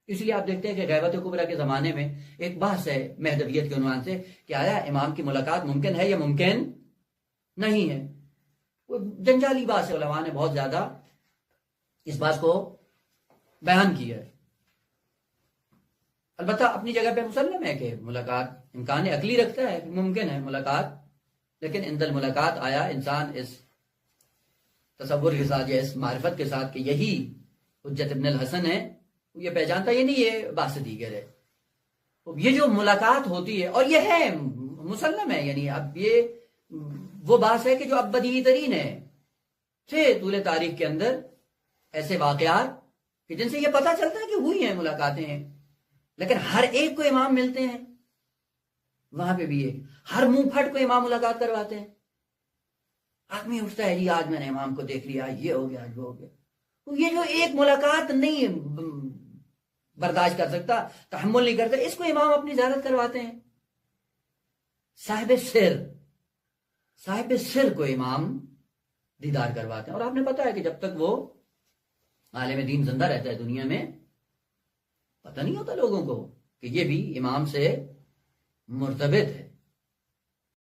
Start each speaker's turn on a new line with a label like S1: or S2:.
S1: اس لیے آپ دیکھتے ہیں کہ غیبت کبریٰ کے زمانے میں ایک بحث ہے مہدویت کے عنوان سے کہ آیا امام کی ملاقات ممکن ہے یا ممکن نہیں ہے. وہ جنجالی بات ہے، علماء نے بہت زیادہ اس بات کو بیان کیا ہے. البتہ اپنی جگہ پہ مسلم ہے کہ ملاقات امکان عقلی رکھتا ہے، ممکن ہے ملاقات، لیکن عند الملاقات آیا انسان اس تصور کے ساتھ یا اس معرفت کے ساتھ کہ یہی حجت ابن الحسن ہے، یہ پہچانتا یہ نہیں یہ بحث دیگر ہے. یہ جو ملاقات ہوتی ہے اور یہ ہے مسلم ہے، یعنی اب یہ وہ بات ہے کہ جو اب بدیہی ترین ہے. تھے طول تاریخ کے اندر ایسے واقعات کہ جن سے یہ پتہ چلتا ہے کہ ہوئی ہیں ملاقاتیں ہیں، لیکن ہر ایک کو امام ملتے ہیں. وہاں پہ بھی ایک ہر منہ پھٹ کو امام ملاقات کرواتے ہیں. آدمی اٹھتا ہے جی آج میں نے امام کو دیکھ لیا، یہ ہو گیا، جو ہو گیا. تو یہ جو ایک ملاقات نہیں برداشت کر سکتا، تحمل نہیں کرتا، اس کو امام اپنی زیارت کرواتے ہیں. صاحب سر کو امام دیدار کرواتے ہیں. اور آپ نے پتا ہے کہ جب تک وہ عالم دین زندہ رہتا ہے دنیا میں، پتہ نہیں ہوتا لوگوں کو کہ یہ بھی امام سے مرتبط ہے.